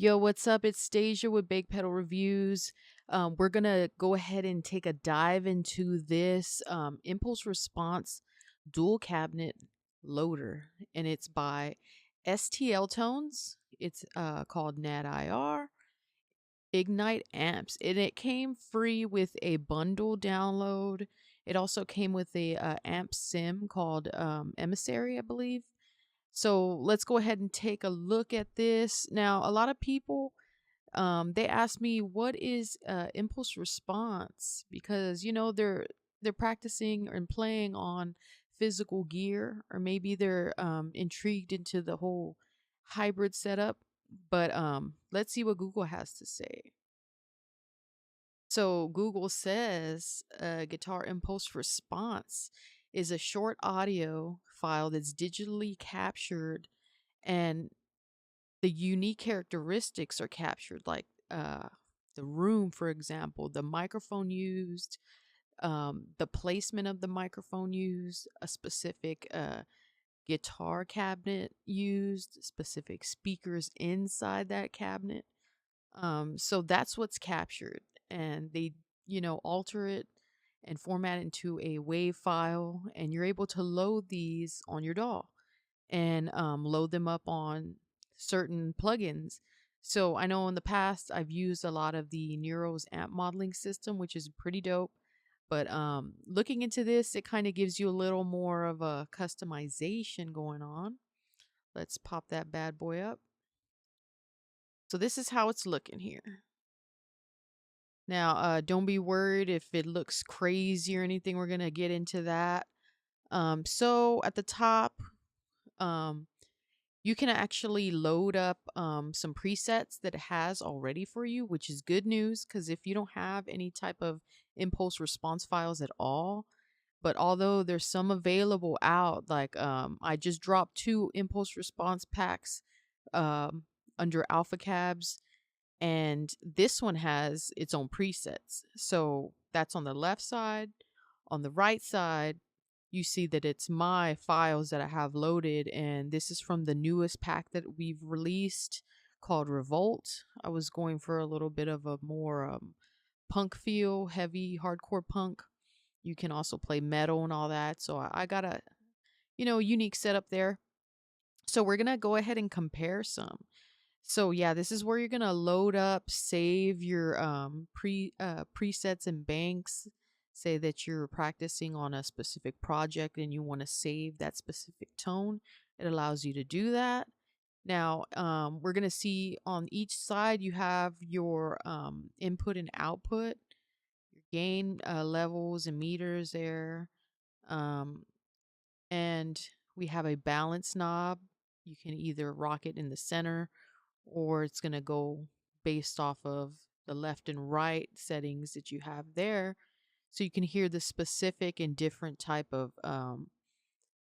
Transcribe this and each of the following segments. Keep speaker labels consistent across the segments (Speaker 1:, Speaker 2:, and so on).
Speaker 1: Yo, what's up? It's Stasia with Bake Pedal Reviews. We're gonna go ahead and take a dive into this impulse response dual cabinet loader, and it's by STL-Tones. It's called NAT-IR Ignite Amps, and it came free with a bundle download. It also came with a amp sim called Emissary, I believe. So let's go ahead and take a look at this. Now, a lot of people they asked me what is impulse response, because they're practicing and playing on physical gear, or maybe they're intrigued into the whole hybrid setup. But let's see what Google has to say. So Google says guitar impulse response is a short audio file that's digitally captured, and the unique characteristics are captured, like the room, for example, the microphone used, the placement of the microphone used, a specific guitar cabinet used, specific speakers inside that cabinet. So that's what's captured, and they, alter it and format it into a WAV file, and you're able to load these on your DAW and load them up on certain plugins. So I know in the past I've used a lot of the Neuro's amp modeling system, which is pretty dope. But looking into this, it kind of gives you a little more of a customization going on. Let's pop that bad boy up. So this is how it's looking here. Now, don't be worried if it looks crazy or anything. We're going to get into that. So at the top, you can actually load up some presets that it has already for you, which is good news, because if you don't have any type of impulse response files at all, but although there's some available out, like I just dropped 2 impulse response packs under AlphaCabs, and this one has its own presets. So that's on the left side. On the right side, you see that it's my files that I have loaded, and this is from the newest pack that we've released called Revolt. I was going for a little bit of a more punk feel, heavy hardcore punk. You can also play metal and all that, so I got a unique setup there. So we're gonna go ahead and compare some. So yeah, this is where you're gonna load up, save your presets and banks. Say that you're practicing on a specific project and you want to save that specific tone. It allows you to do that. Now, we're gonna see on each side you have your input and output, your gain levels and meters there, um, and we have a balance knob. You can either rock it in the center, or it's going to go based off of the left and right settings that you have there, so you can hear the specific and different type of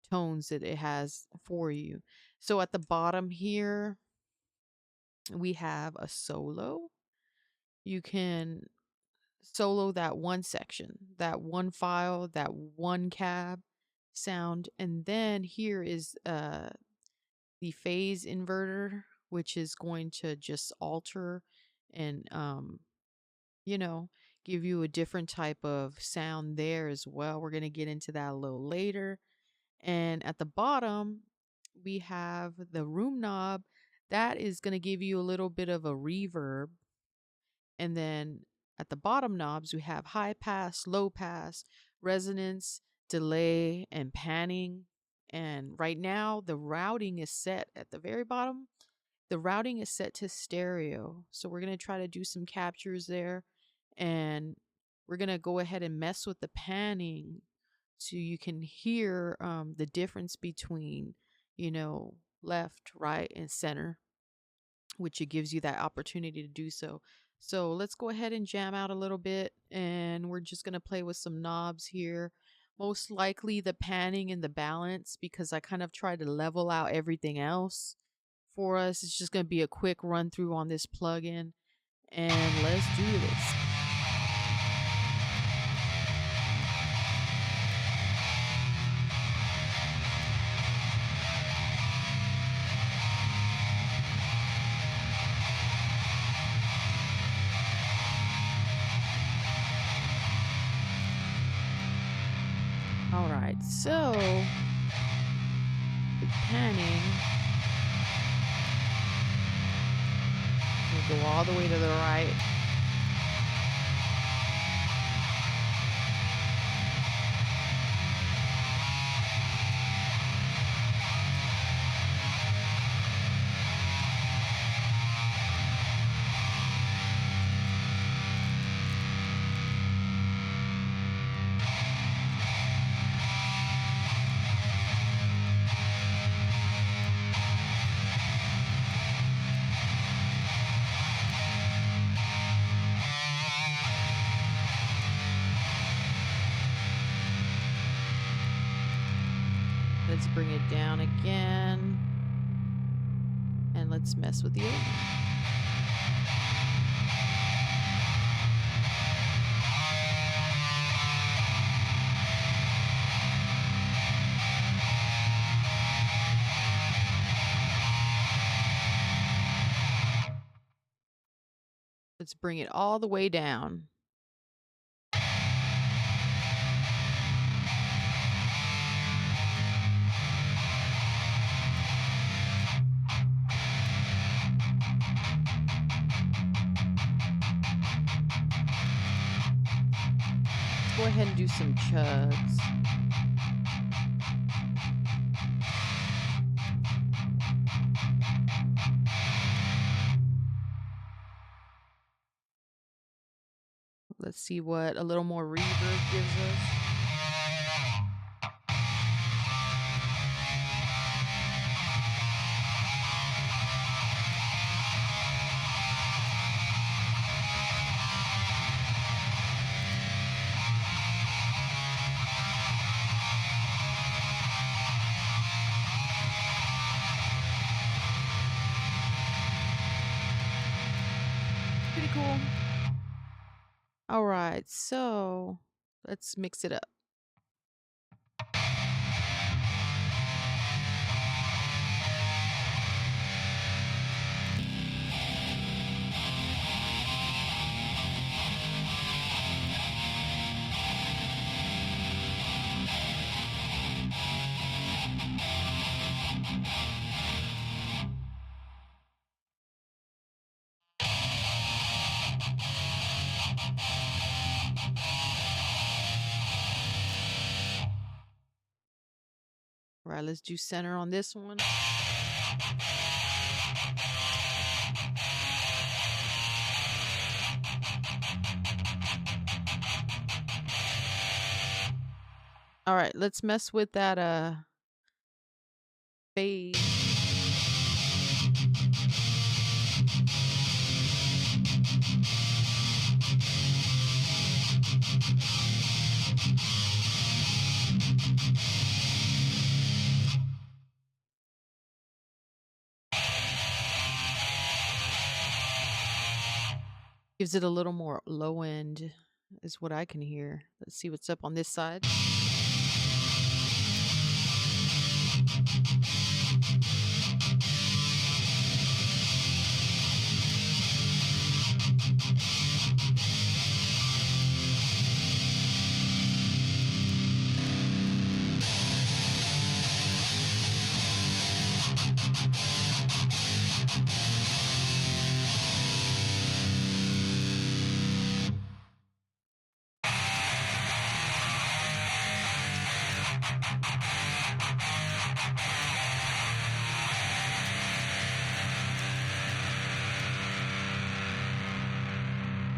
Speaker 1: tones that it has for you. So at the bottom here, we have a solo. You can solo that one section, that one file, that one cab sound. And then here is the phase inverter, which is going to just alter and give you a different type of sound there as well. We're going to get into that a little later. And at the bottom, we have the room knob. That is going to give you a little bit of a reverb. And then at the bottom knobs, we have high pass, low pass, resonance, delay, and panning. And right now, the routing is set at the very bottom. The routing is set to stereo. So we're going to try to do some captures there. And we're going to go ahead and mess with the panning so you can hear the difference between, left, right, and center, which it gives you that opportunity to do so. So let's go ahead and jam out a little bit, and we're just going to play with some knobs here. Most likely the panning and the balance, because I kind of tried to level out everything else for us. It's just going to be a quick run through on this plugin, and let's do this. so the panning will go all the way to the right. Let's bring it down again. And let's mess with the other one. Let's bring it all the way down. Go ahead and do some chugs. Let's see what a little more reverb gives us. Pretty cool. All right, so let's mix it up. All right, let's do center on this one. All right, let's mess with that fade. Gives it a little more low end, is what I can hear. Let's see what's up on this side.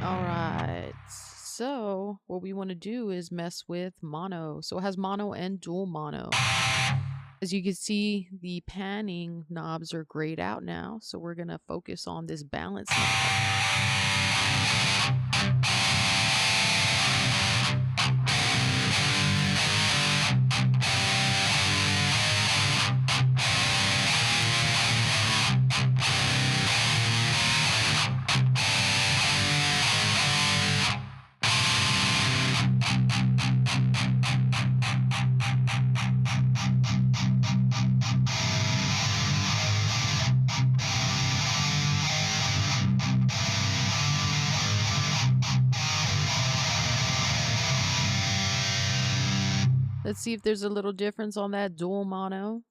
Speaker 1: All right, so what we want to do is mess with mono. So it has mono and dual mono. As you can see, the panning knobs are grayed out now, so we're going to focus on this balance knob. Let's see if there's a little difference on that dual mono.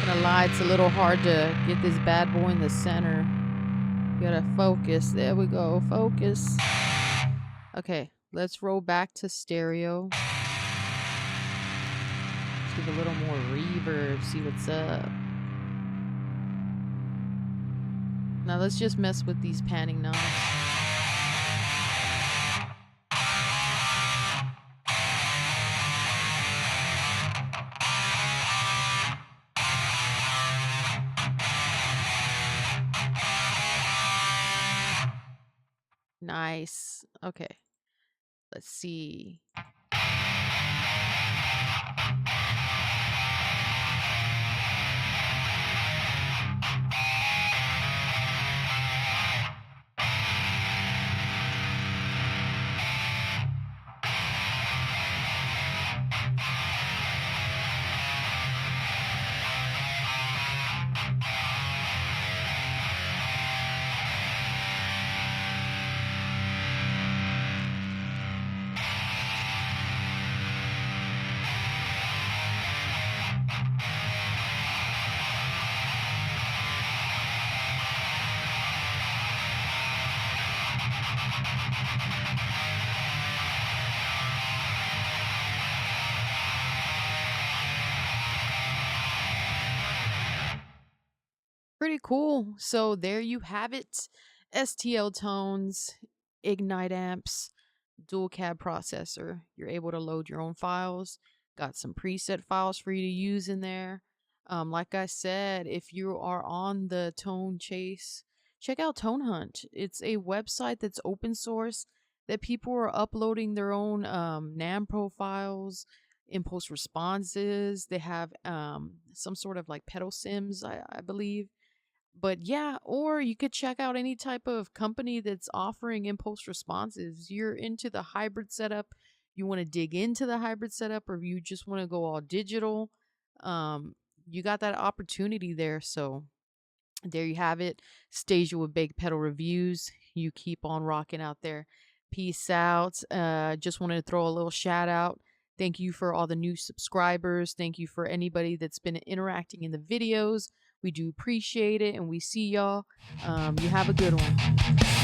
Speaker 1: Gonna lie, it's a little hard to get this bad boy in the center. You gotta focus. There we go. Focus. Okay, let's roll back to stereo. Let's give a little more reverb. See what's up. Now let's just mess with these panning knobs. Nice. Okay. Let's see. Pretty cool. So there you have it. STL-Tones, Ignite amps, dual cab processor. You're able to load your own files. Got some preset files for you to use in there. Like I said, if you are on the tone chase, check out Tone Hunt. It's a website that's open source that people are uploading their own NAM profiles, impulse responses. They have some sort of like pedal sims, I believe. But yeah, or you could check out any type of company that's offering impulse responses. You're into the hybrid setup, you want to dig into the hybrid setup, or you just want to go all digital. Um, you got that opportunity there. So there you have it. Stasia with Big Pedal Reviews. You keep on rocking out there. Peace out. Just wanted to throw a little shout out. Thank you for all the new subscribers. Thank you for anybody that's been interacting in the videos. We do appreciate it, and we see y'all. You have a good one.